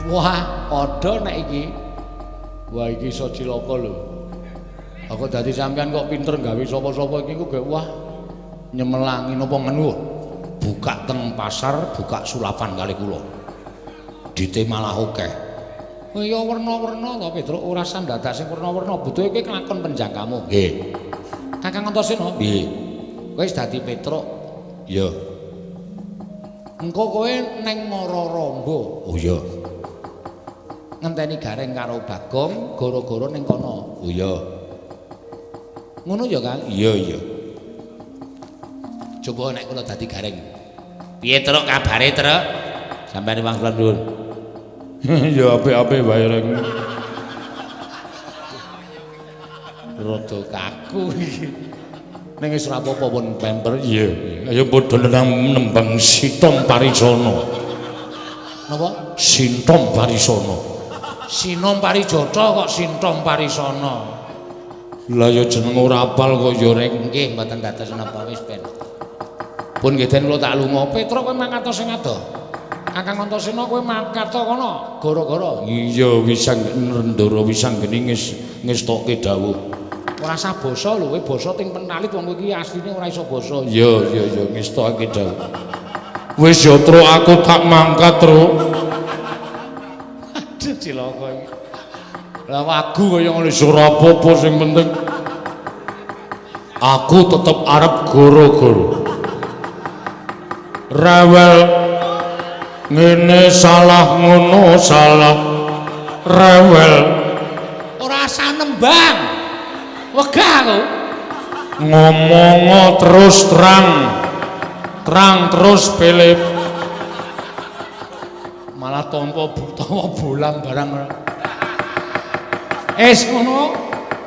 Wah, padha nek iki. Wah, iki iso cilaka lho. Aku dadi sampean kok pinter gawe sapa-sapa iki kok wah nyemelangi napa ngenu. Buka teng pasar, buka sulapan kali kula. Dite malah akeh. Oh ya werna-werna to Petruk, ora sandadak sing werna-werna. Butuhe kowe kelakon penjangkamu. Nggih. Kakang Antasena, nggih. Kowe wis dadi Petruk. Iya. Engko kowe neng Mararamba. Oh iya. Ngenteni Gareng karo Bagong, gara-gara ning kono. Oh iya. Ngono ya, Kang? Iya, iya. Coba nek kula dadi Gareng. Piye, Truk, kabare, Truk? Sampeyan wong kula nuwun. Ya apik-apik wae reng. Rada kaku iki. Ning wis ora apa-apa pun pemper. Iya. Ayo padha nembang Sitom Parisana. Napa? Sintom Parisana. Sinom Parijata kok Sintom Parisana. Lah ya jeneng ora apal kok ya reng. Nggih, mboten dados napa wis ben. Pun nggih den kula tak lunga. Petruk kowe mangkat sing adoh. Kakang Antasena kowe mangkat kono gara-gara. Iya wisang Ndara Wisanggeni ngestokke dawuh. Ora sah basa lho, kowe basa ting penalit wong iki asline ora iso basa. Iya ngestokke dawuh. Wis ya Truk aku tak mangkat Truk. Aduh cilaka iki. Lah wagu kaya ngene ora apa-apa sing penting aku tetep arep goro-goro. Rewel ngene salah ngono salah rewel ora asah nembang wegah aku ngomong terus terang terus pelip malah tampa bolang barang ngono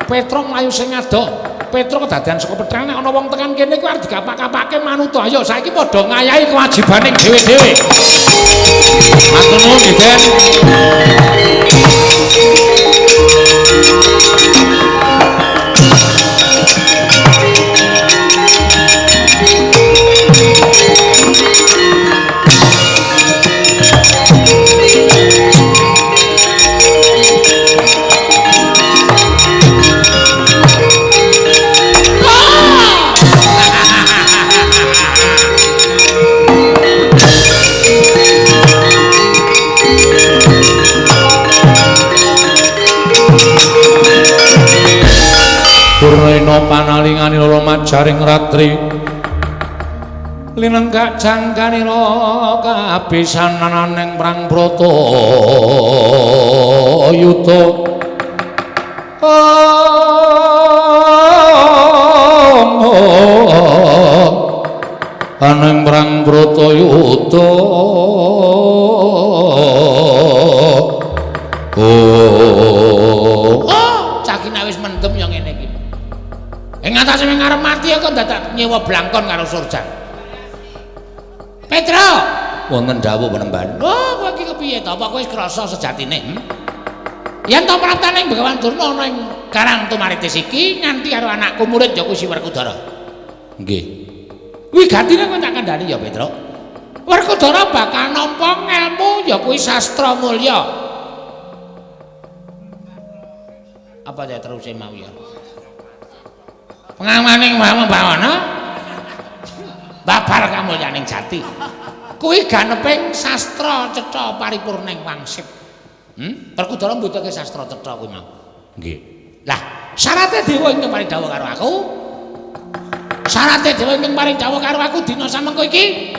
Petruk mlayu sing adoh Petruk kedadean saka pedang nek ana wong tekan kene kuwi arep digapak-gapake manut ayo saiki padha ngayahi kewajibaning dhewe-dhewe. Matur nuwun nggih, Den. Purnena panalinganira majaring ratri linenggak jangkanira kabisanananing prang brata yuda aning prang brata yuda cakine wis mendem ya ngene iki. Ing atase sing arep mati kok dadak nyewa blangkon karo surjan. Petruk, wonten dawuh penemban. Oh, kowe iki kepiye to? Apa kowe wis krasa sejatine? Yen to praptane Begawan Durna ana ing Karang Tumaritis iki nganti karo anakku murid ya kuwi Werkudara. Nggih. Kuwi gantine kowe tak kandhani ya, Petruk. Werkudara bakal nampa ngelmu ya kuwi sastra mulya. Apa ya terus mau ya? Pengamaning bawana babar kamulyaning jati kuwi ganeping sastra cetha paripurning wangsip. Werkudara mbutuhake sastra cetha kuwi mau. Nggih. Lah, syaraté dewa ingkang paring dawuh karo aku. Syaraté dewa ingkang paring dawuh karo aku dina samengko iki.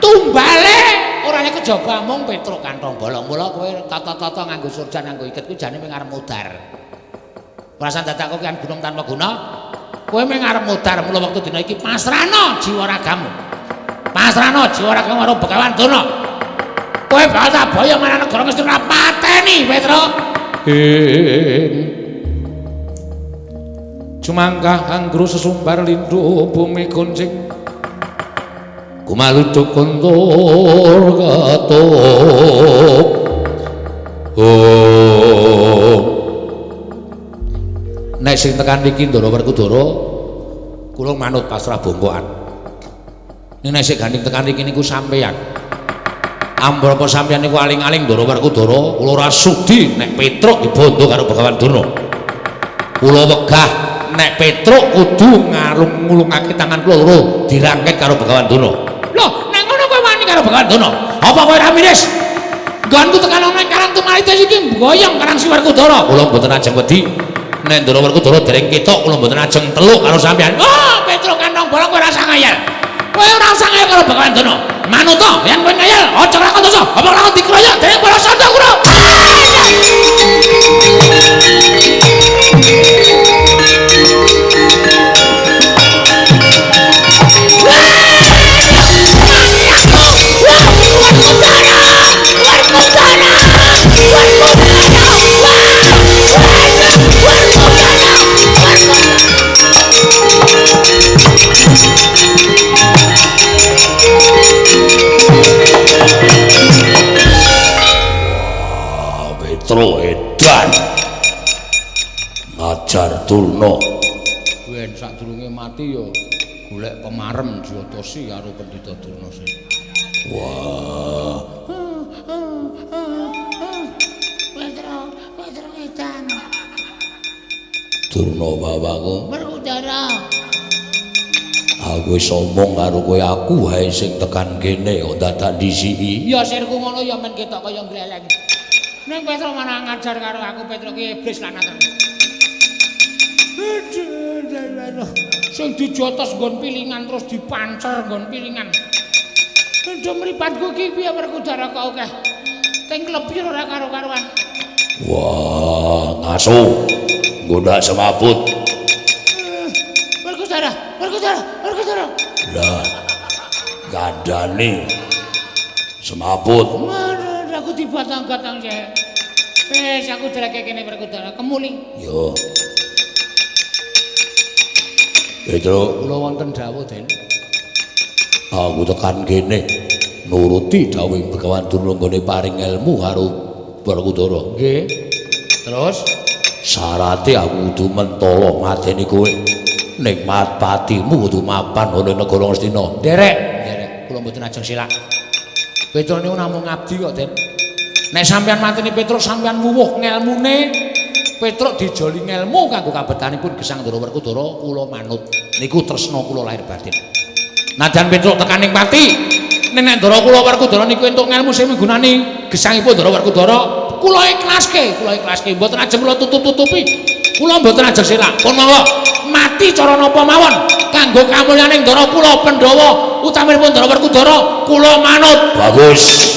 Tumbale ora nek kejaba mung Petruk kantong bolong. Mula kowe tata-tata nganggo surjan nganggo iket kuwi jane mung arep mudar. Perasaan dadak kowe kan gunung tanpa guna. Kowe mung arep mudar mula wektu dina iki pasrahno jiwa ragamu. Pasrahno jiwa ragamu karo Begawan Durna. Kowe bakal tak boyo marang negara mesti ora pateni, Petruk. Cumangkah anggru sesumbar lindhu bumi kuncing. Kumaluduk kontur katuk. Nek sing tekan iki Ndara Werkudara kula manut pasrah bongkoan. Nek sing gandeng tekan iki niku sampeyan. Ambrapa sampeyan niku aling-aling Ndara Werkudara, kula ora sudi nek Petruk dibondo karo Begawan Durna. Kula wegah nek Petruk kudu ngulungake tangan kula loro dirangket karo Begawan Durna. Lho, nek ngono kowe wani karo Begawan Durna? Apa kowe ora miris? Nggonku tekan ana Karang Tumalitis iki mboyong Karang Si Werkudara. Kula mboten ajeng wedi. Nek Ndara Werkudara dereng ketok kula mboten ajeng teluk karo sampeyan. Oh, Petruk kantong bolong kowe ora usah ngayal. Kowe ora usah ngayal karo Begawan Durna. Manut to, yen kowe ngayal aja lakon dosa. Apa lakon dikeroyok dening para sanda kula. Petruk edan ngajar Durna. Wen sadurunge mati ya golek pemarem diotosi karo Pendhita Durna sih. Wah. Petruk edan. Durna bawaku. Werkudara. Aku wis omong karo kowe aku wae sing tekan kene kok dadak disiki. Ya sirku ngono ya men ketok kaya gleleng. Ning Petruk malah ngajar karo aku Petruk ki iblis lanang. Aduh, sing dijotos nggon pilingan terus dipancer nggon pilingan. Aduh mripatku ki piye Werkudara kok akeh. Teng klepir ora karo-karuan. Wah, ngaso. Nggoda semaput. Werkudara. Lah, gandane semaput. Aku dibatang-batang sih. Wes aku drake kene Werkudara kemuli. Yo. Petruk, Kula wonten dawuh, Den. aku tekan kene nuruti dawuh Begawan Durna nggone paring ilmu karo Werkudara. Nggih. Terus Syarate aku kudu mentala mateni kowe. Ning patimu kudu mapan oleh negara Ngastina. derek kula mboten ajeng silak. Petruk niku namung ngabdi kok, Den. Nek sampeyan mateni Petruk sampeyan wuwuh ngelmune. Petruk dijoli ngelmu kanggo kabetanipun Gesang Ndara Werkudara kula manut. Niku tresna kula lahir batin. Najan Petruk tekaning pati, nek Ndara kula Werkudara niku entuk ngelmu sing migunani gesangipun Ndara Werkudara, kula ikhlaske, mboten ajeng kula tutup-tutupi. Kula mboten ajeng silak. Pun monggo mati cara napa mawon kanggo kamulyaning Ndara kula Pandhawa utaminipun Ndara Werkudara kula manut. Bagus.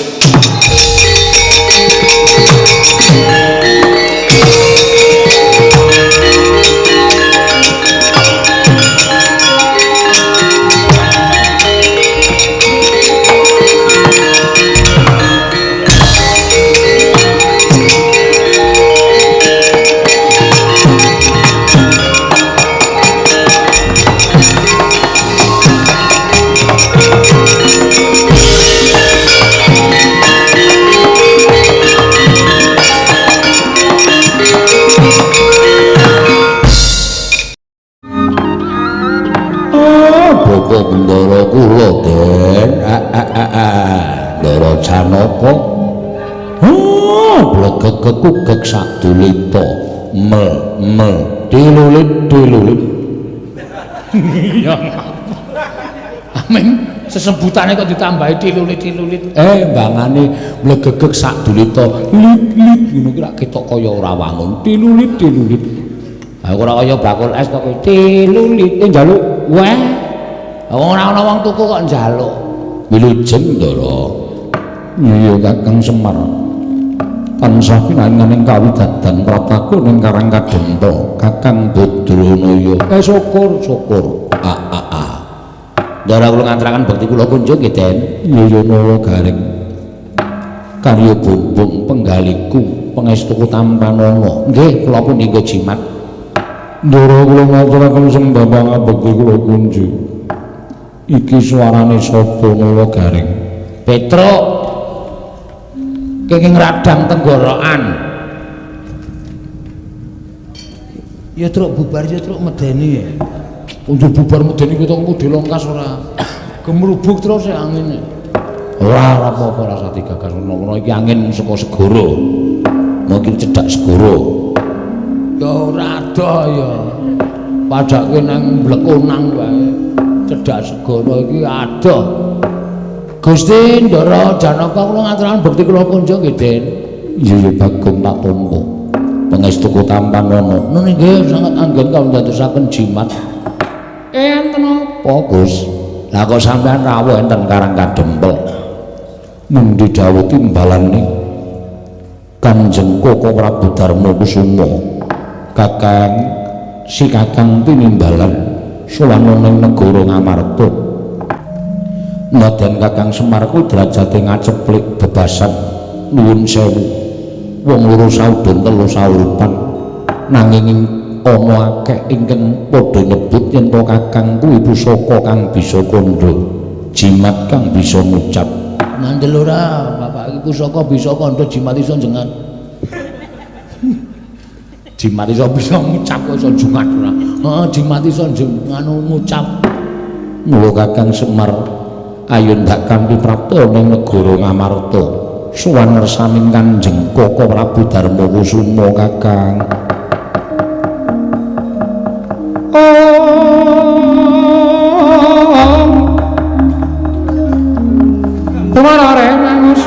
Ndara kula Den Ndara Janaka blegek-gegek sadulita mel dilulit Iya. Amin. Sesebutane kok ditambahi dilulit-dilulit. Mbangane blegegek sadulita lit-lit ngono ki rak ketok kaya ora wangun dilulit. Aku ora kaya bakul es kok dilulit njaluk weh. Ora ana wong tuku kok njaluk. Wilujeng Ndara. Iya Kakang Semar. Tansah pinanganing kawidadan prataku ning Karang Kadenta Kakang Badranaya. Syukur. Ndara kula ngaturaken bekti kula kunjung nggih Den. Iya nawa garing. Karya bumbung penggaliku pangestuku tampanana. Nggih kula pun ninggo jimat. Ndara kula ngaturaken sembah bekti kula kunjung. Iki suarane sapa nawa garing? Petruk kenging radang tenggorokan. Ya truk bubar ya truk medeni ya. Untuk bubar medeni kita ngku dilongkas ora. Gemrubuk terus ya angin. Ora apa-apa rasa digagas menawa iki angin saka segara. Mungkin cedhak segara. Ya ora ada ya. Padake nang Blekonang wae. Cedhak segara iki ada. Gusti Ndara Janaka kula ngaturaken bekti kula kunjuk nggih, Den. Iya Bagong tak tampa. Pangestu tampan ana. Nun nggih sangat anggen kawula ndadosaken jimat. Enten apa, Gus? Lah kok sampean rawuh enten Karang Kadempel. Mundi dawuh timbalane Kanjeng Koko Prabu Darma Kusuma. Kakang si Kakang tinimbalan sowan ning negara Ngamarta. Naden Kakang Semar ku derajate ngaceplik bebasan nuwun sewu. Wong loro saudon telu saurupan nanging ana akeh ingkang padha nyebut yen to Kakang kuwi pusaka kang bisa kandha, jimat kang bisa ngucap. Mandel ora, Bapak iki pusaka bisa kandha jimat iso jengat. Jimat iso bisa ngucap kok iso jungat ora. Heeh, jimat iso ngucap. Mula Kakang Semar ayun dak kanthi prapta ning negara Ngamarta. Suwan ngersaning Kanjeng Koko Prabu Darma Kusuma Kakang. Kumarare mangus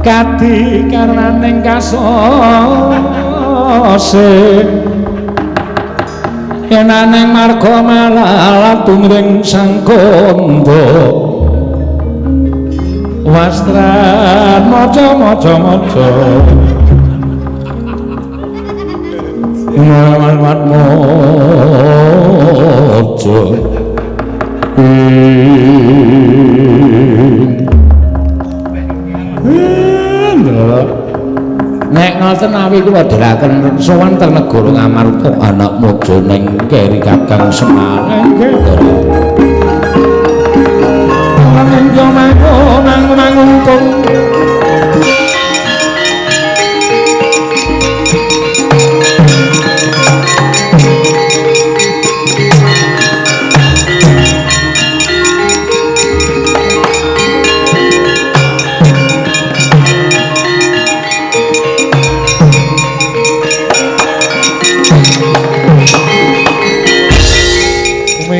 kati karnaning kasose enaning marga malala tumring sang kandha wastran maca Muhammad mojo nek ngoten awi kula dherekaken sowan teng negara Ngamarta anak mojo ning keri Kakang Semar nggih yo mangung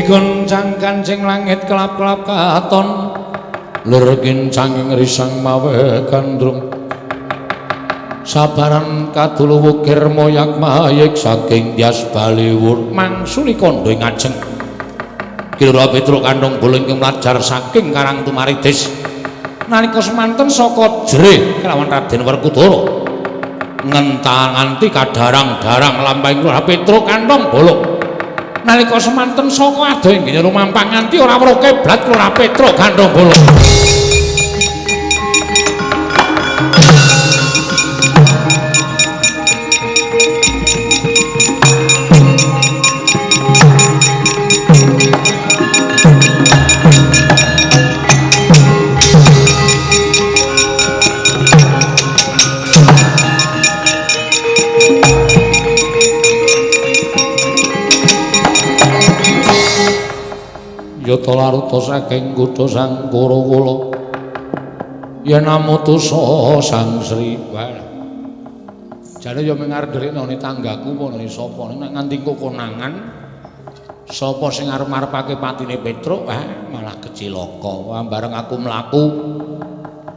Goncang kancing langit kelap-kelap katon lergin canging risang mawe gandrung sabaran kadulu wukir moyak mayik saking dias baliwur mangsuli kondo ngajeng kira Petruk kandung bolong kemlajar saking Karang Tumaritis nalika semanten saka jerih kelawan Raden Werkudara ngentanganti kadarang-darang lampahing Petruk kandung bolong nalika semanten saka adoh ing rumampang nganti ora weruh kiblat Lurah Petruk Gandhong Bolong. Yata laruta saking kutha Sangkara kula yen amutusa Sang Sri jane ya mengarep nderek tanggaku apa sapa nek nganti konangan sapa sing arep-arepake patine Petruk malah kecilaka bareng aku mlaku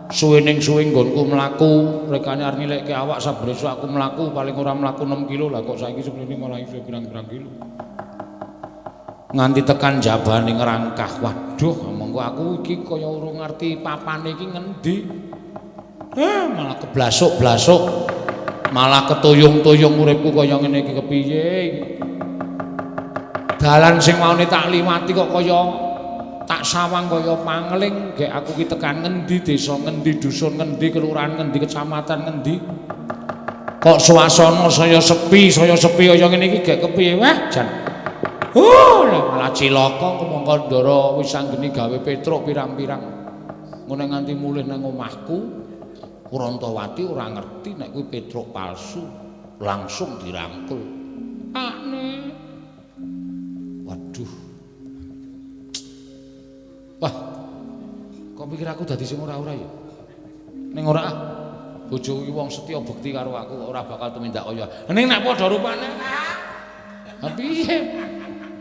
suwening suwe nggonku mlaku rekane arep nilekke awak saben esuk aku mlaku paling ora mlaku 6 kilo lah kok saiki seprene malah iso pirang-pirang kilo nganti tekan jabane ngrangkah waduh monggo aku iki kaya urung ngerti papane iki ngendi malah keblasuk-blasuk malah ketuyung-tuyung uripku kaya ngene iki kepiye dalan sing maune tak liwati kok kaya tak sawang kaya pangling gek aku ki tekan ngendi desa ngendi dusun ngendi kelurahan ngendi kecamatan ngendi kok suasana saya sepi kaya ngene iki gek kepiye wah jan malah cilaka kemangka ndara wis anggeni gawe Petruk pirang-pirang ngene nganti mulih nang omahku Kurantawati ora ngerti nek kuwi Petruk palsu langsung dirangkul. Aneh. Waduh. Wah. Kok pikir aku dadi sing ora-ora ya? Ning ora ah. Bojo iki wong setya bekti karo aku ora bakal tumindak kaya. Ning nek padha rupane. Ha piye?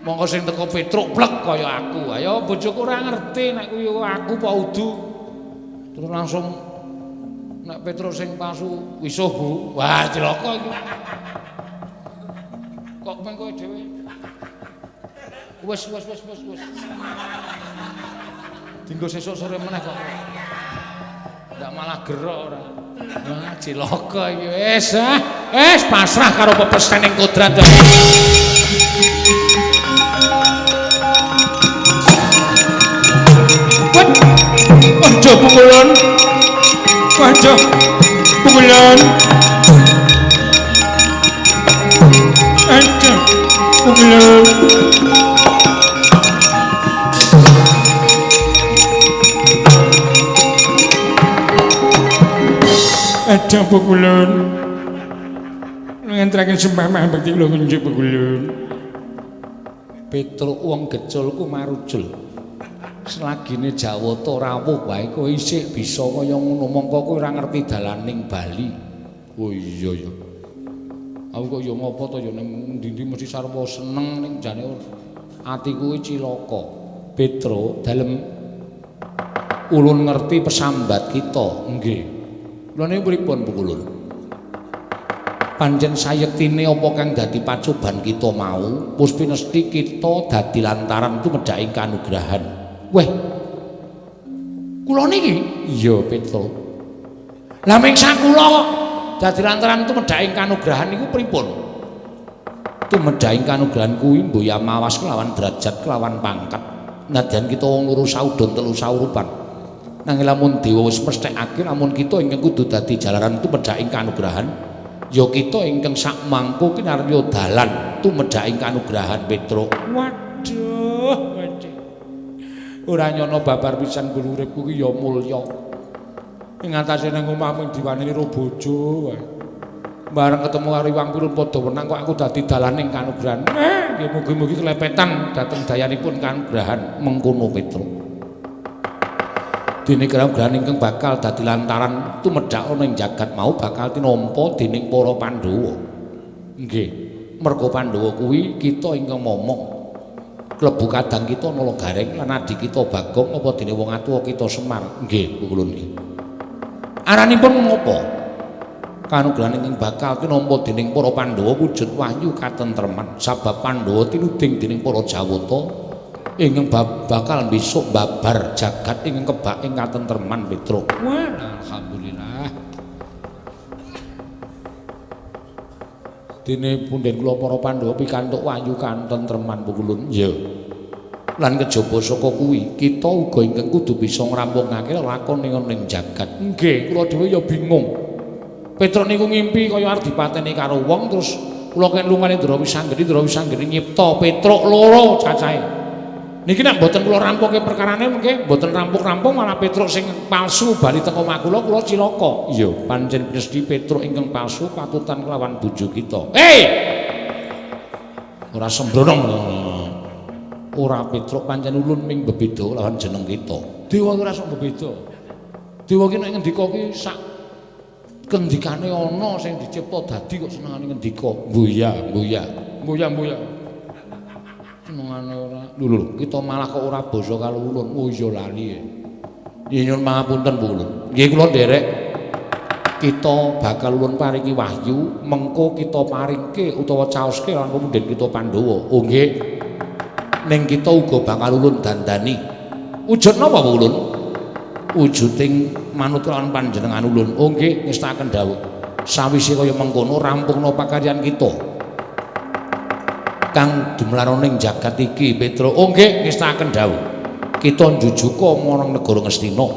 Monggo sing teko Petruk plek kaya aku. Ayo bojoku ora ngerti nek kuwi aku apa udu. Terus langsung nek Petruk sing palsu wisuh Bu. Wah, cilaka iki. Kok men kowe dhewe? Wes. Dinggo sesuk sore meneh kok. Ndak malah gerok ora. Wah, cilaka iki wis. Wis pasrah karo pepesening kodrat. Aja pukulan. Aja pukulan. Aja pukulan. Aja pukulan. Ngentraken sembah bekti kula njuk pukulan. Petruk wong geculku marujul. Selagine Jawata rawuh wae kowe isih bisa kaya ngono mongko kowe ora ngerti dalaning Bali. Oh iya ya. Aku kok ya ngopo to ya ning ndi-ndi mesti sarwa seneng ning jane atiku iki cilaka. Petruk dalem ulun ngerti pesambat kita. Nggih. Lha niku pripun Bu Ulun? Pancen sayektine apa kang dadi pacoban kita mau, wis pinesti kita dadi lantaran tumedhaking kanugrahan. Weh. Kula niki? Iya, Petruk. Lah mengsa kula kok dadi lantaran tumedhaking kanugrahan niku pripun? Tumedhaking kanugrahan kuwi mboya mawas kelawan derajat kelawan pangkat. Nadyan kita wong loro saudon telu saurupan. Nanging lamun dewa wis mesthekake lamun kita ingkang kudu dadi jalaran tumedhaking kanugrahan, ya kita ingkang sak mangko kinarya dalan tumedhaking kanugrahan Petruk. Waduh. Ora nyono babar pisan guru uripku ki ya mulya. Ing atase nang omahmu diwaneni ro bojo wae. Bareng ketemu karo Iwang Pirun padha wenang kok aku dadi dalaning kanugrahan. Nggih mugi-mugi kelepetan dhateng dayanipun kanugrahan mengkono Petruk. Dene kanugrahan ingkang bakal dadi lantaran tumedhak ana ing jagat mau bakal tinampa dening para Pandhawa. Nggih, merga Pandhawa kuwi kita ingkang momong klebu kadang kita nala gareng lan adi kita Bagong apa dene wong atuwa kita Semar. Nggih, kula niki. Aranipun menapa? Kanugrahan ingkang bakal tinampa dening para Pandhawa wujud wahyu katentreman sabab Pandhawa tinuding dening para Jawata ingkang bakal besok babar jagat ingkang kebak ing katentreman Petruk. Wah, alhamdulillah. Dene punden kula para Pandhawa pikantuk wahyu katentreman pukulun. Ya. Lan kejaba saka kuwi, kita uga ingkang kudu bisa ngrampungake lakon ning jagat. Nggih, kula dhewe ya bingung. Petruk niku ngimpi kaya arep dipateni karo wong terus kula ken lungane Ndara Wisanggeni nyipta Petruk loro cacahe. Niki nek mboten kula rampunge perkarane mengke mboten rampung-rampung malah Petruk sing palsu bali teko makula kula cilaka. Iya, pancen mesti Petruk ingkang palsu patutan kelawan bojo kita. Ora sembrono. Ora Petruk pancen ulun ming bebeda lawan jeneng kita. Dewa ora sok bebeda. Dewa ki nek ngendika ki sak kendikane ana sing dicipta dadi kok senengane ngendika. Mbuya. Senengane ora. Lho, kita malah kok ora basa karo ulun. Oh iya lali. Nyuwun pangapunten Bu Ulun. Nggih kula nderek. Kita bakal ulun paringi wahyu, mengko kita paringke utawa caoske lan kemudian kita Pandhawa. Oh nggih. Ning kita uga bakal ulun dandani. Wujud napa Bu Ulun? Wujuding manut kelawan panjenengan ulun. Oh nggih, ngestaken dawuh. Sawise kaya mengkono rampungna pakaryan kita. Kang dumlaroning jagat iki Petruk. Oh nggih ngestaken dawuh. Kita njujuka marang negara Ngastina.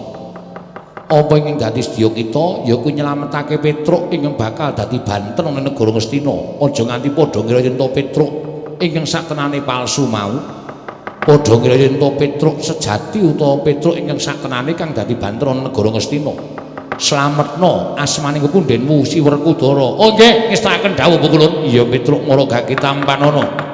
Apa ingkang dadi sedya kita ya kuwi nyelametake Petruk ingkang bakal dadi banten ing negara Ngastina. Aja nganti padha ngira yen to Petruk ingkang saktenane palsu mau. Padha ngira yen to Petruk sejati utawa Petruk ingkang saktenane kang dadi banten ing negara Ngastina. slametna asmaning kepundenmu Si Werkudara. Oh nggih, ngestakaken dawuh Pukulun. Iya Petruk maragake tampanana.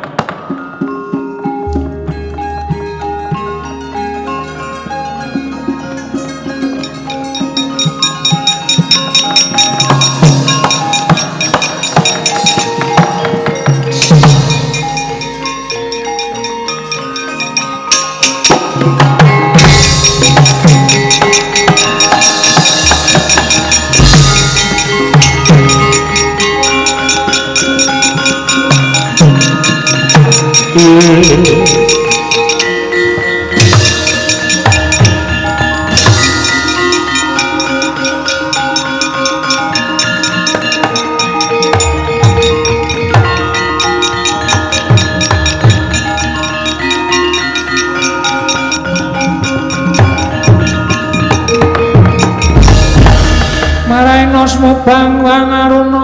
Bang Wangaruna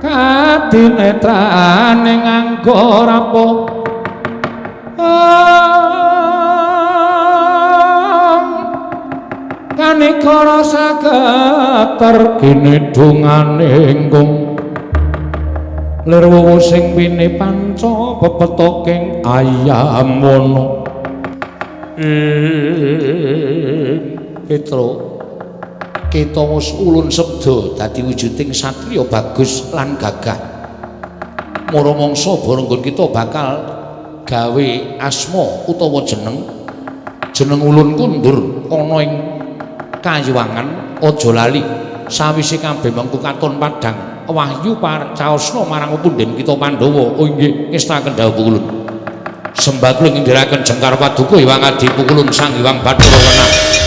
kadinetrane nganggo rapo kanikara saketer kinidungane ingkung lir wuwu sing pine panca pepetoking ayam wono Petruk kita wis ulun sebda dadi wujuding satriya bagus lan gagah. Mara mangsa barenggon kita bakal gawe asma utawa jeneng ulun kundur ana ing Kayuwangan. Aja lali sawise kabeh mengko katon padhang wahyu caosna marang punden kita Pandhawa. Oh nggih, ngestakaken dawuh Pukulun. Sembah kula ngendharaken Jengkar Paduka Hyang Adi Pukulun Sang Hyang Bathara Wenang.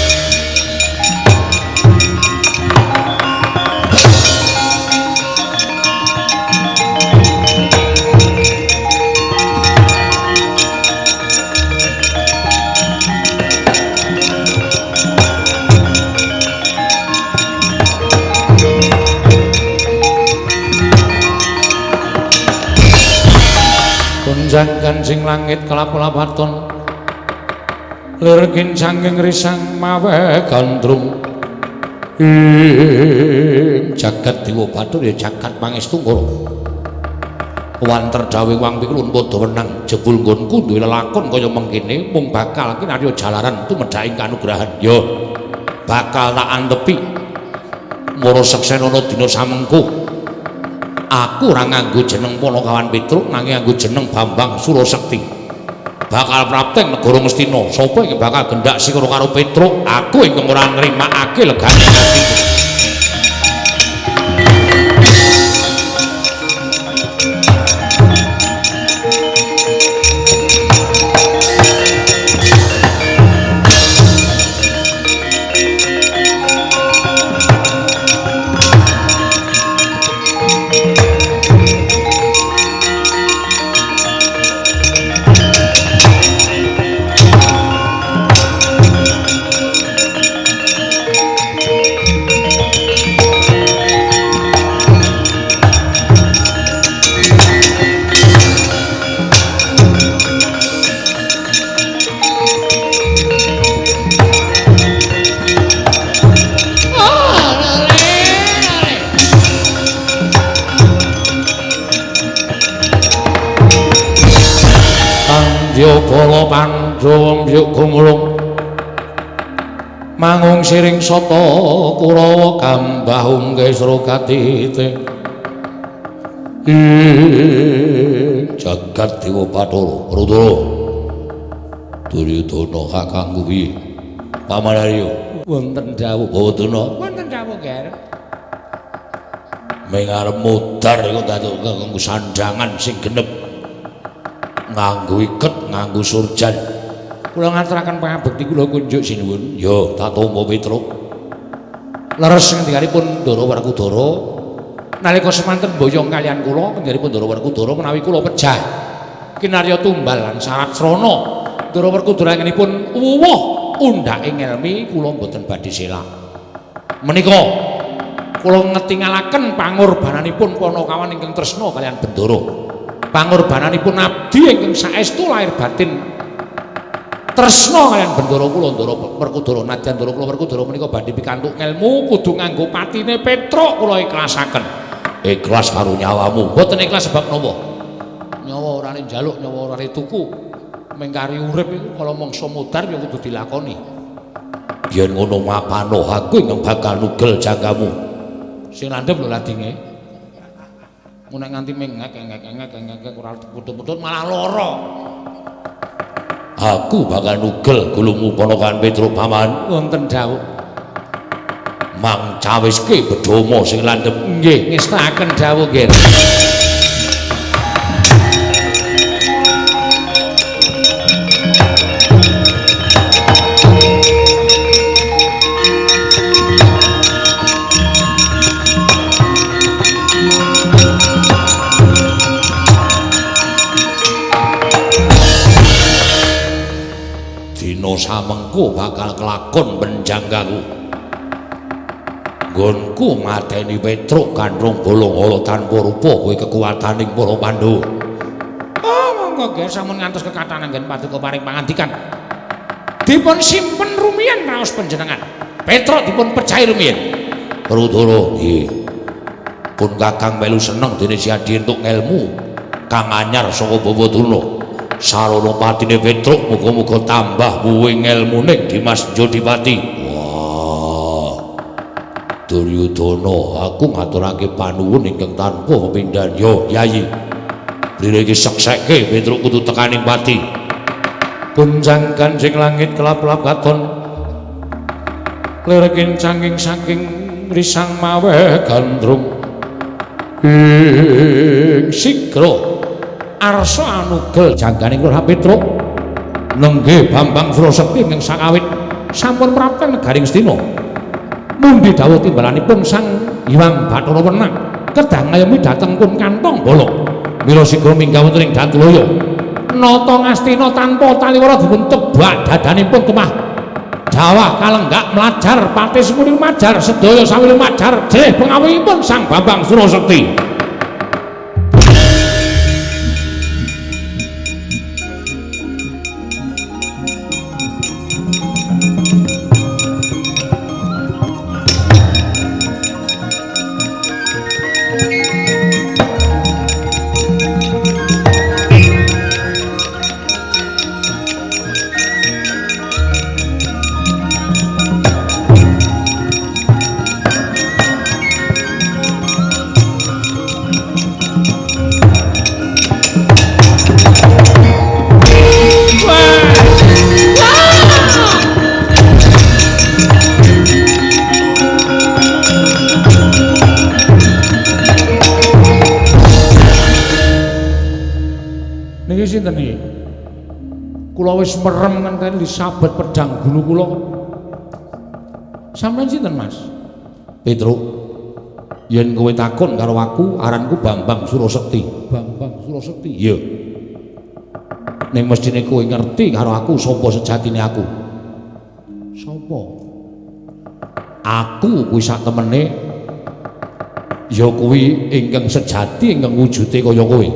Jangan sing langit kelap-kelapaton lir kincanging risang mawe gandrung jagat Dewa Bathara ya jagat pangestu ngoro wanter dawuh Wang Pikulun padha wenang jebul nggonku duwe lelakon kaya mengkene mung bakal kinarya jalaran tumedhaing kanugrahan ya bakal tak antepi mara seksenana dina samengko. Aku ora nganggo jeneng Panakawan Petruk nanging nganggo jeneng Bambang Surasekti. Bakal prapteng negara Ngastina. Sapa iki bakal gendak sikara karo Petruk? Aku ingkang ora nrimakake legane ati. Bala Pandhawa mbyuk gumulung mangung siring sata Kurawa gambah unggih srokatite jagat Dewa Bathara Rudra Duryudana kakangku piye Pamanarya wonten dawuh Bawadana wonten dawuh Ger ming arep mudhar iku dados kanggo sandangan sing genep nganggo iket, nganggo surjan. Kula ngaturaken pangabekti kula kunjuk sinuwun. Ya, Tatomba Petruk. Leres ngendikanipun Ndara Werkudara nalika semanten boyong kalian kula ngendikanipun Ndara Werkudara menawi kula pejah kinarya tumbal lan syarat srana. Ndara Werkudara ngendikanipun wuwuh undhake ngelmi kula mboten badhe selak. Menika kula ngetingalaken pangorbananipun Panakawan ingkang tresna kalian Bendara. Pangorbananipun abdi ingkang saestu lahir batin tresna kaliyan Bendara kula Ndara Werkudara nadyan Ndara kula Werkudara menika badhe pikantuk ngelmu kudu nganggo patine Petruk kula ikhlasaken. Ikhlas karo nyawamu. Mboten ikhlas sebab napa? Nyawa orane njaluk, nyawa orane tuku. Mengkari urip iku kala mangsa modar ya kudu dilakoni. Yen ngono mapano aku ingkang bakal nugel jangkamu. Sing landhep lho ladinge. Mun nek nganti mengek ora putut-putut malah lara. Aku bakal nugel gulungmu ponokan Petruk paman. Wonten dawuh. Mang cawiske bedhama sing landhep. Nggih, ngestaken dawuh nggih. Samengko bakal kelakon penjanggaku. Nggonku mateni Petruk kandhung bolong-olo tanpa rupa kowe kekuwataning para Pandhawa. Oh, monggo nggih sampun ngantos kekathah anggen paduka paring pangandikan. Dipun simpen rumiyin raos panjenengan. Petruk dipun pejahi rumiyin. Werkudara, nggih. Pun Kakang melu seneng dene si Adi entuk ngelmu kang anyar saka Bawaduna. Sarana patine Petruk muga-muga tambah muwing ngelmune Dimas Jodipati. Wah. Duryudana, aku ngaturake panuwun ingkang tanpa pepindhan. Yo, Yayi. Rene iki seksekke Petruk kudu tekaning pati. Gunjang kanjeng langit kelap-kelap katon. Lerekin saking risang mawe gandrung. Sigra arsa anugel jangganing Lurah Petruk nenggih Bambang Surasekti ing sakawit sampun prapten negaring Astina. Mundi dawuh timbalanipun Sang Hyang Bathara Wenang kedah ngayomi dhateng pun kantong bolok. Mila sigra minggah wonten ing Datulaya. Nata Ngastina tanpa taliwara dipun tebak dadanipun temah Dawah kalenggak mlajar pati semuni majar sedaya sami majar jeh pengawihipun Sang Bambang Surasekti. Sinten iki? Kula wis merem ngenteni disabet pedang gulu kula. Sampeyan sinten, Mas? Petruk. Yen kowe takon karo aku, aranku Bambang Surasekti. Bambang Surasekti. Iya. Ning mestine kowe ngerti karo aku sapa sejatine aku. Sapa? Aku kuwi sak temene ya kuwi ingkang sejati ingkang wujude kaya kowe.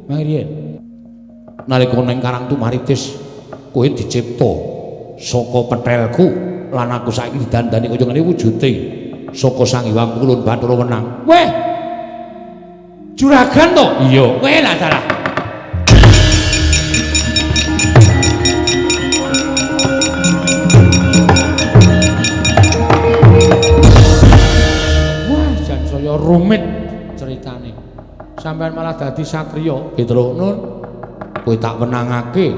Mariyen nalika ning Karang Tumaritis kowe dicipta saka pethelku lan aku saiki didandani kaya ngene wujude saka Sang Hyang Kulun Bathara Wenang. Weh. Juragan to? Iya. Kowe lah dalah. Wah, jan saya rumit ceritane. Sampeyan malah dadi satriya. Petruk nun. Kowe tak wenangake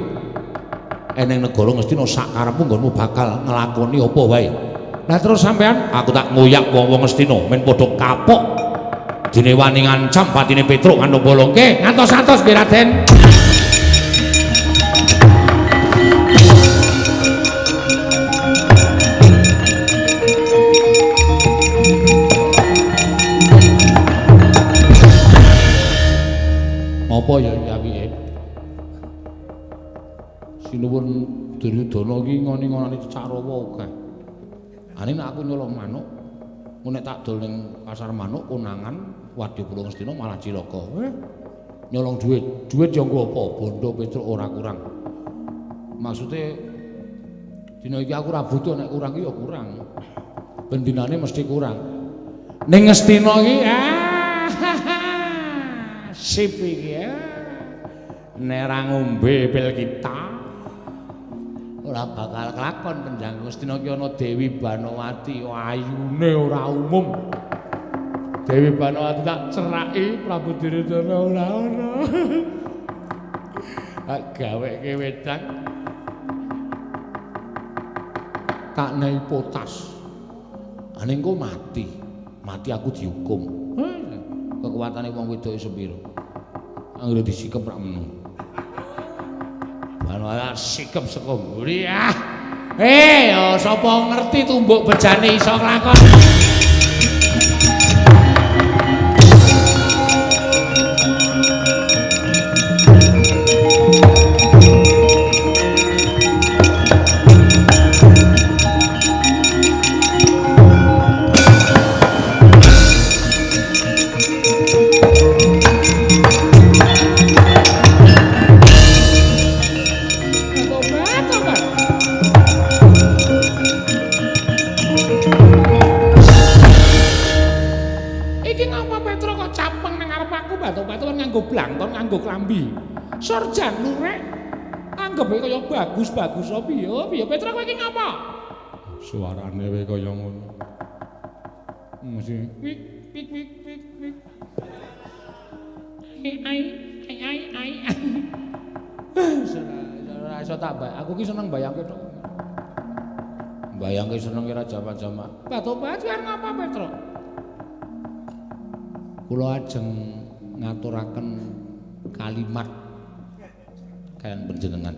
eneng negara Ngastina sak karepmu nggonmu bakal nglakoni apa wae. Lah terus sampean aku tak ngoyak wong-wong Ngastina men padha kapok dene wani ngancam patine Petruk kandhung bolong. Nggih, ngantos-antos nggih Raden. Apa ya piye? Sinuwun Duryudana iki ngoni-ngonani Carawa akeh. Ane nek aku nyolong manuk, nek tak dol ning pasar manuk konangan Wadyabala Ngastina malah cilaka. Nyolong dhuwit. Dhuwit ya nggo apa? Bondo Petruk ora kurang. Maksude dina iki aku ora butuh nek kurang ya kurang. Bendinane mesti kurang. Ning Ngastina iki sip iki ya. Nek ora ngombe pil kita ora bakal kelakon penjang Ngastina ki ana Dewi Banowati ayune ora umum. Dewi Banowati tak ceraki Prabu Duryudana ora ana. Gaweke wedang tak nei potas. Ane engko mati aku dihukum. Kekuatane wong wedoke sepiro? Anggere disikep rak menung. Banowati sikep saka mburi ah. Ya sapa ngerti tumbuk bejane iso nglakon. Blangkon nganggo klambi. Sarjan lurek anggepe kaya bagus-bagus piye? Piye Petra kowe iki ngapa? Suarane wae kaya ngono. Mesti wik wik wik wik wik. Ai. Ora iso tak bae. Aku ki seneng bayangke tok. Bayangke seneng kira jaman-jaman. Batobat kuwi arep ngapa Petra? Kula ajeng ngaturaken kalimat kalian panjenengan.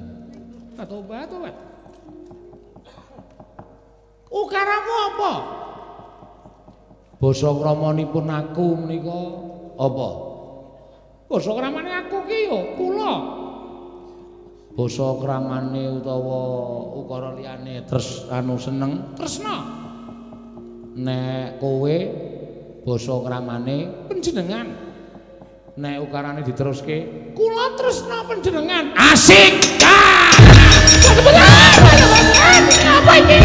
Tobat. Ukaramu apa? Basa kramanipun aku menika apa? Basa kramane aku ki ya kula. Basa kramane utawa ukara liyane seneng tresna. Nek kowe basa kramane panjenengan. Nek ukarane diteruske kula tresna panjenengan. Asik. Apa iki?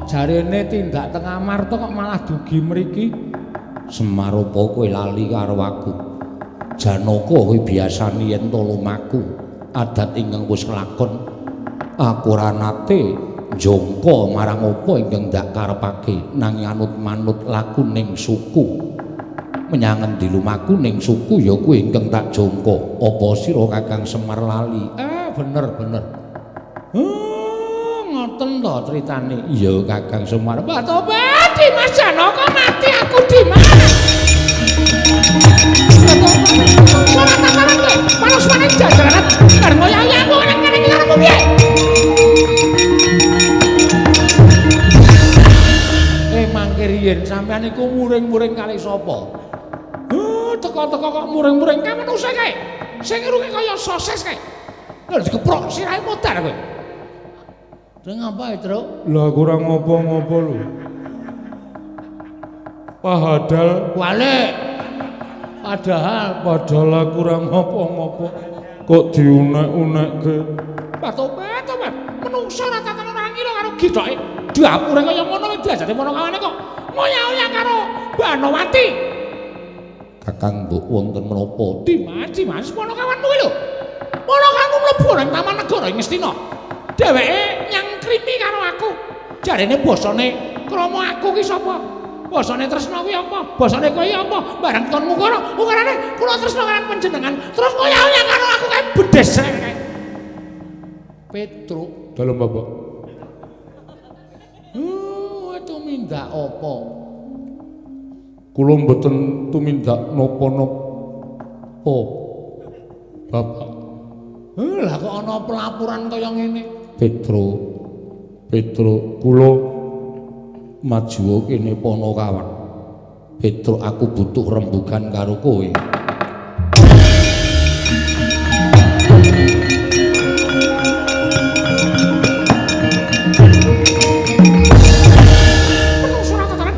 Jarene tindak teng Amarta kok malah dugi mriki. Semarupa kowe lali karo aku. Janaka kowe biasane yen to lumaku. Adat ingkang wis kelakon. Aku ora nate njangka marang apa ingkang ndak karepake nanging anut-manut laku ning suku. Menyang endi lumaku ning suku ya kuwi ingkang tak jangka. Apa sira Kakang Semar lali? Bener. Ngoten to critane. Iya Kakang Semar. Batobat Dimas Janaka mati aku Dimas. Ora tak kowe. Malah suwane jajaran. Bar ngoyak-ngoyak kok nang kene iki karo piye? Mangke riyen sampean iku muring-muring kali sapa? Teko-teko kok muring-muring ka manusa kae. Sing ngeruke kaya sosis kae. Lha dikeprok sirahe modar kowe. Deng apa ya, Truk? Lah kurang ngopo-ngopo lho. Padahal aku kurang ngopo-ngopo. Kok diunek-unekke. Tobat. Menungsa ora tatanan ora ngila karo githoke. Dapure kaya ngono wis diajari mono-kawane kok. Ngoyak-ngoyak karo Banowati. Kakang mbok wonten menapa? Dimas mono-kawanmu kuwi lho. Mono-kawanmu mlebu nang Taman Negara ing Ngastina. Dheweke nyangkrimi karo aku. Jarene basane krama aku ki sapa? Basane tresna kuwi apa? Basane kowe apa? Bareng kon ukarane kula tresna karo panjenengan. Terus ngoyak-ngoyak karo aku kae bedes kae. Petruk dalam bapak. tumindak apa? Kula mboten tumindak napa-napa. Bapak. Lah kok ana pelaporan kaya ngene? Petro, kula maju kene Ponokawan. Petro, aku butuh rembugan karo kowe.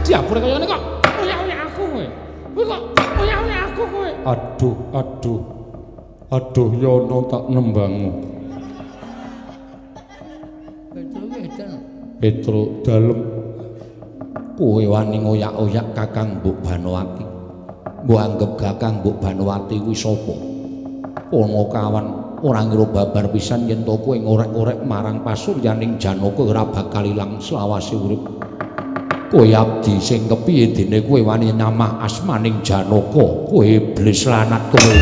Diapure kaya ngene kok. Oyak-oyak aku kowe. Kowe kok oyak-oyak aku kowe. Aduh, yono tak nembangmu. Petro dalem. Kowe wani ngoyak-oyak Kakang Mbok Banowati. Mbok anggap Kakang Mbok Banowati kuwi sapa? Ponokawan ora ngira babar pisan yen to kowe ngorek-orek marang pasuryaning Janaka ora bakal ilang selawase urip. Kowe abdi sing kepiye dene kowe wani nyamah asmaning Janaka, kowe iblis lanat kowe.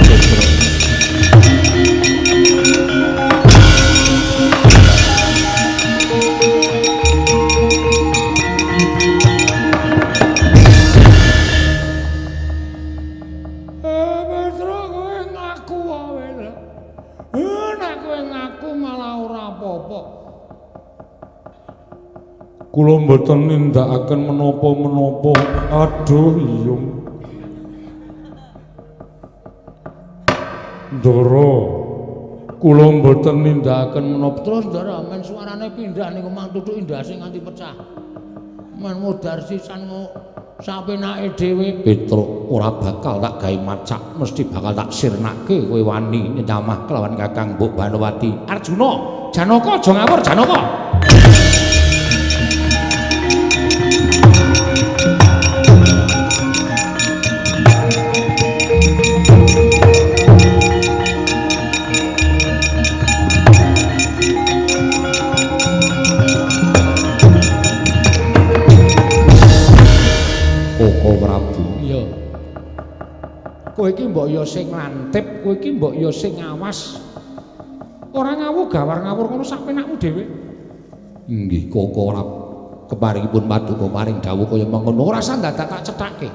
Petro kowe ngaku wae lho. Nek kowe ngaku malah ora apa-apa. Kula mboten nindakaken menapa-menapa. Aduh, iyung. Ndara. Kula mboten nindakaken menapa. Terus ndara men suarane pindah niku mang tutuk indase nganti pecah. Men modar sisan sapenake dhewe. Petro, ora bakal tak gawe macak, mesti bakal tak sirnake kowe wani nyamah kelawan Kakang Mbok Banowati. Arjuna, Janaka aja ngawur, Janaka. Koko Prabu. Iya. Kowe iki mbok ya sing lantip, kowe iki mbok ya sing ngawas. Ora ngawur gawar-ngawur ngono sak penakmu dhewe. Nggih, Koko Prabu. Keparingipun paduka paring dawuh kaya mengkono. Ora usah dadak tak cethake.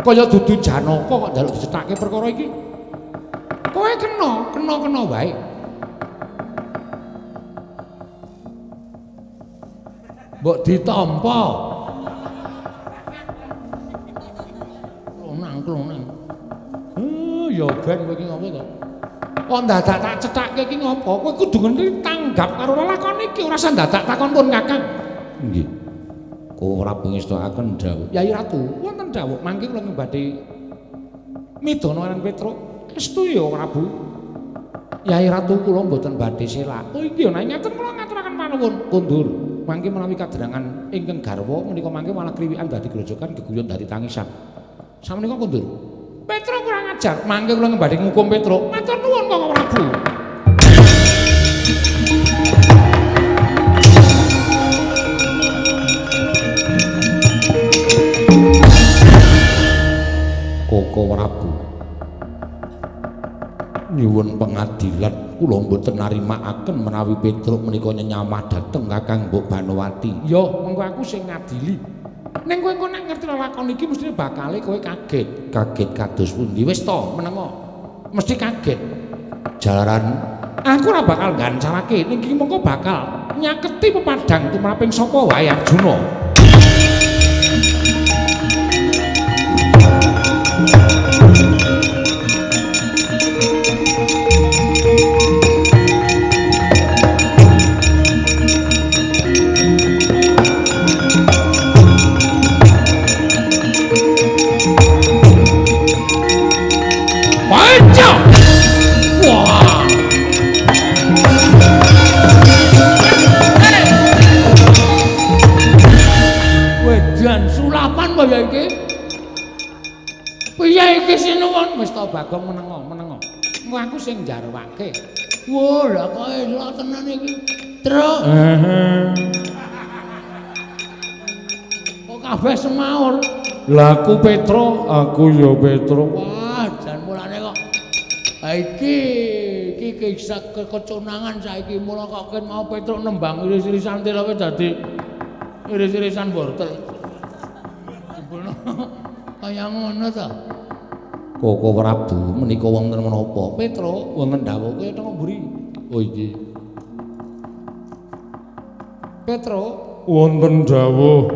Kaya dudu Janaka kok njaluk dicethake perkara iki. Kowe kena wae. Mbok ditampa. Klonang. Ya ben kowe iki ngopo to? Kok dadak tak cethake iki ngopo? Kowe kudu ngerti tanggap karo lakon iki, ora usah dadak takon pun Kakang. Nggih. Kowe ora pengestokaken dawuh. Yai Ratu, wonten dawuh mangke kula badhe midana marang Petro. Estu ya Prabu. Yai Ratu kula mboten badhe selak. Oh iki ana ngaten kula ngaturaken panuwun kondur. Mangke menawi kaderangan ingkang garwa menika mangke malah kriwikan dadi grojogan geguyon dadi tangisan. Sameneika kondur. Petro kurang ajar, mangke kula badhe ngukum Petro. Matur nuwun Kakang Prabu. Koko Prabu. Nyuwun pengadilan kula mboten narimakaken menawi Petro menika nyamah dhateng Kakang Mbok Banowati. Ya, mengko aku sing ngadili. Ning kowe engko nek ngerti lakon iki mesti bakale kowe kaget. Kaget kados pundi? Wis to, menengo. Mesti kaget. Jalaran aku ora bakal gancarake ning iki mengko bakal nyaketi pepadang tumraping sapa wae Arjuna. Kaya iki. Piye iki sinuwun? Wis ta Bagong menengo. Engko aku sing jarwake. Wah, lha kok elok tenan iki. Truk. Kok kabeh semaur. Lah aku Petro, aku ya Petro. Wah, jan mulane kok. Ha iki kisah keconangan saiki mula kok ken mau Petro nembang iris-irisan kowe dadi Iris-irisan wortel. Jebulno kaya ngono ta. Koko Prabu menika wonten menapa? Petro wonten dawuh kowe teng mburi. Oh iki. Petro wonten dawuh.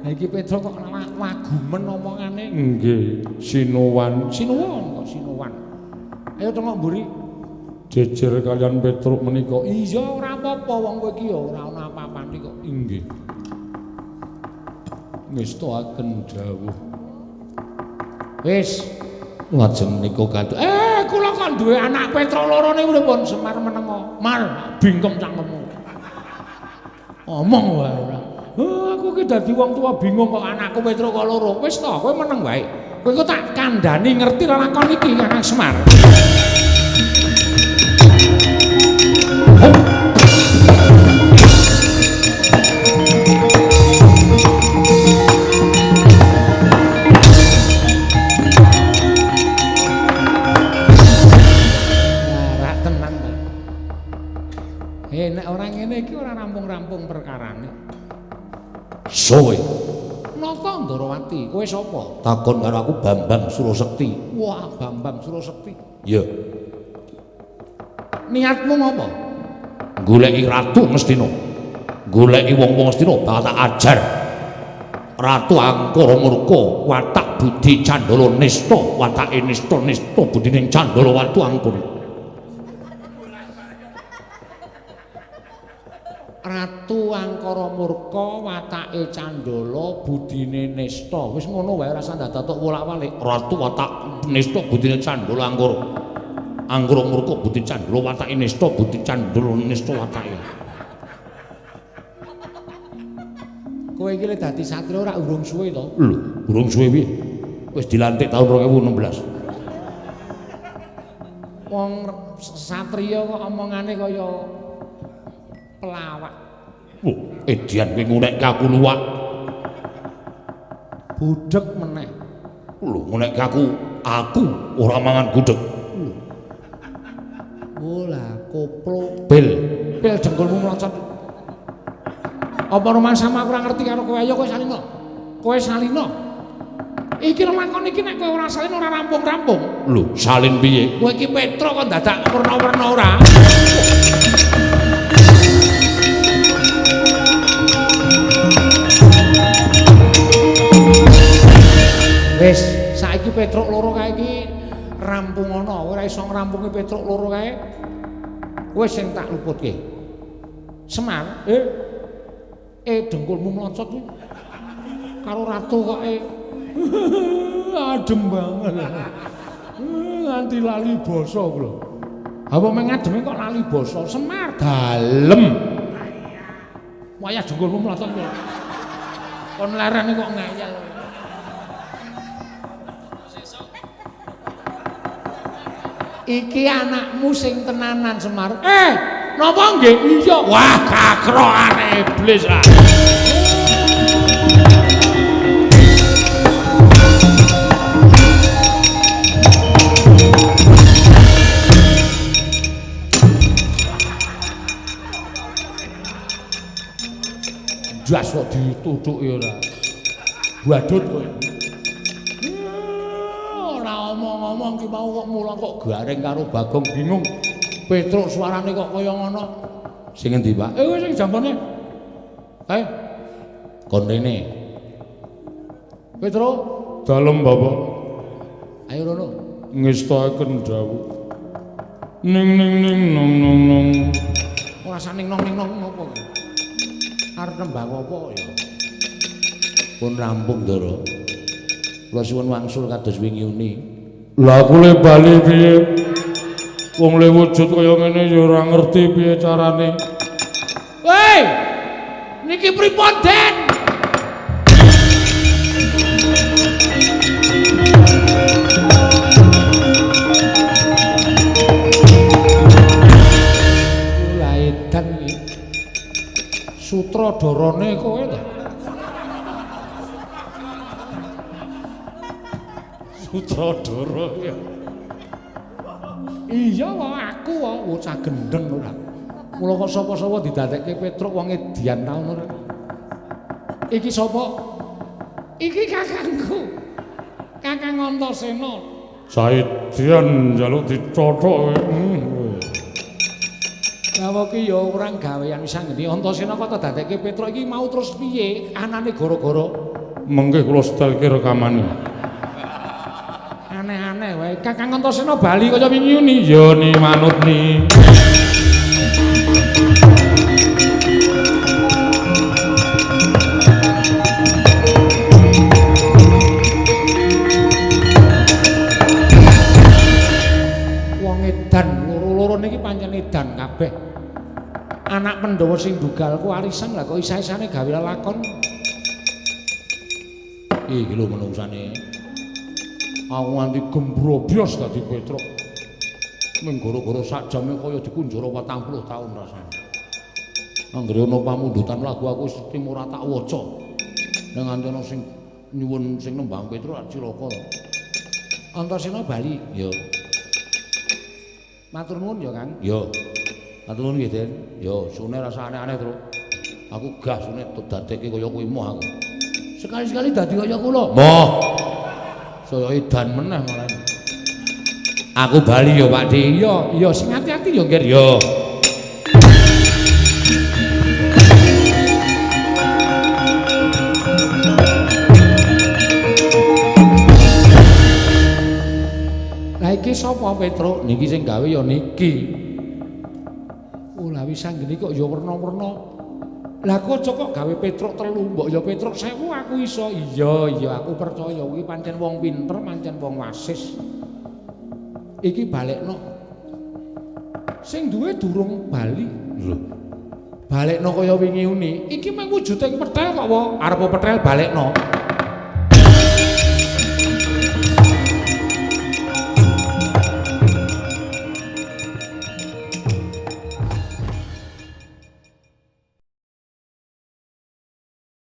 Ha iki Petro kok wagumen omongane. Nggih, Sinuwan. Sinuwan kok Sinuwan. Ayo teng mburi. Jejer kalian Petruk menika. Iya ora apa-apa wong kowe iki ya ora ana apa-apane kok. Nggih. Ngestakaken dawuh. Wis lajeng menika kaduk. Kula kan duwe anak Petro loro niku pun Semar menengo. Mar bingkem cangkemmu. Omong wae ora. Aku ki dadi wong tua bingung kok anakku Petro kok loro. Wis to, kowe meneng wae. Kowe kok tak kandhani ngerti lakon iki Kakang Semar. Nek ora ngene iki ora rampung-rampung perkarane. Sowe. Nata Ndarawati, kowe sapa? Takon karo aku Bambang Surasekti. Wah, Bambang Surasekti. Ya. Niatmu ngopo? Goleki ratu Ngastina. Goleki wong-wong Ngastina bakal tak ajar. Ratu Angkara murka, watak budi Candala nista, watake nista budine Candala watu Angkara. Ratu Angkara murka, watake Candala, budine nista. Wis ngono wae ora usah dadak wolak-walik. Ratu watak nista, budine Candala Angkara. Angkara murka, budine Candala, watake nista, budine Candala nista watake. Kowe iki lek dadi satria ora urung suwe to? Lho, urung suwe piye? Wis dilantik tahun 2016. Wong satria kok omongane kaya pelawak. Oh, edian kowe ngunekke aku luwak. Budhek meneh. Lho, ngunekke aku ora mangan gudeg. Oh lah, koplo. Pil jengkulmu mlocot. Apa rumah sama aku ora ngerti karo kowe ayo kowe salino. Kowe salino. Iki lakon iki nek kowe ora salin ora rampung-rampung. Lho, salin piye? Kowe iki Petro kok dadak werna-werna ora. Wis, saiki Petruk loro kae iki rampung ana, ora iso ngrampungi Petruk loro kae. Wis sing tak luputke. Semar, dengkulmu mlocot iki. Karo ratu kok adem banget. Nganti lali basa kula. Apa meng ademe kok lali basa? Semar dalem. Wayah dengkulmu mlocot kok. Kon larane kok ngayal. Iki anakmu sing tenanan Semar. Napa nggih? Iya. Wah, kakroane iblis ah. Jas kok ditutuki ora. Badut kowe. Omong-omong ki mau kok mulang kok garing karo Bagong bingung. Petruk suarane kok kaya ngono. Sing endi, Pak? Wis sing jambone. Kon rene. Petruk, Dalem, Bapak. ayo rono. Ngestakaken dawuh. Ning nong nong. Ora saning nong apa. Arep nembang apa ya? Pun rampung, Ndara. Kula suwun wangsul kados wingi uni. Lah aku le bali piye? Wong le wujud kaya ngene ya ora ngerti piye carane. Woi! Niki pripun, Den? Lah edan iki. Sutradarane kowe to? Sutradara ya. Iya wae aku wae bocah gendeng ora. Mula kok sapa-sapa didadekke Petruk wong edian taun ora. Iki sapa? Iki kakangku. Kakang Antasena. Saidian njaluk dicothok. Lah ki ya urang gawean sang ngendi Antasena kok dadekke Petruk iki mau terus piye? Anane gara-gara Mengke kula setelke rekamane. aneh-aneh wae. Kakang Antasena bali kaya wingi ni. Ya ni manut ni. Wong edan loro-loro niki pancen edan kabeh. Anak Pandhawa sing dugalku arisan lah kok isa-isane gawe lakon. Iki lho menungsane. Aku nganti gembrobyos dadi Petruk. Ming gara-gara sak jame kaya dikunjara 40 taun rasane. Anggere ana pamundutan lagu aku sing ora tak waca. Nang nganti ana sing nyuwun sing nembang Petruk cilaka. Antasena bali. Ya. Matur nuwun ya, Kang. Ya. Matur nuwun nggih, Den. Ya, sune rasa aneh-aneh terus. Aku gah sune dadekke kaya kuwi moh aku. Sekali-sekali dadi kaya kula. Moh. Saya edan meneh malah. Aku bali ya, Pak Di. Iya, sing ati-ati ya, Nger. Ya. Lah iki sapa Petruk? Niki sing gawe ya niki. Oh, lah wis anggene kok ya werna-werna. Lah kok gawe Petruk 3, mbok ya Petruk 1000 aku iso. Iya, aku percaya kuwi pancen wong pinter, pancen wong wasis. Iki balekno. Sing duwe durung bali. Lho. Balekno kaya wingi uni. Iki mung wujuding petel kok, arep petel balekno.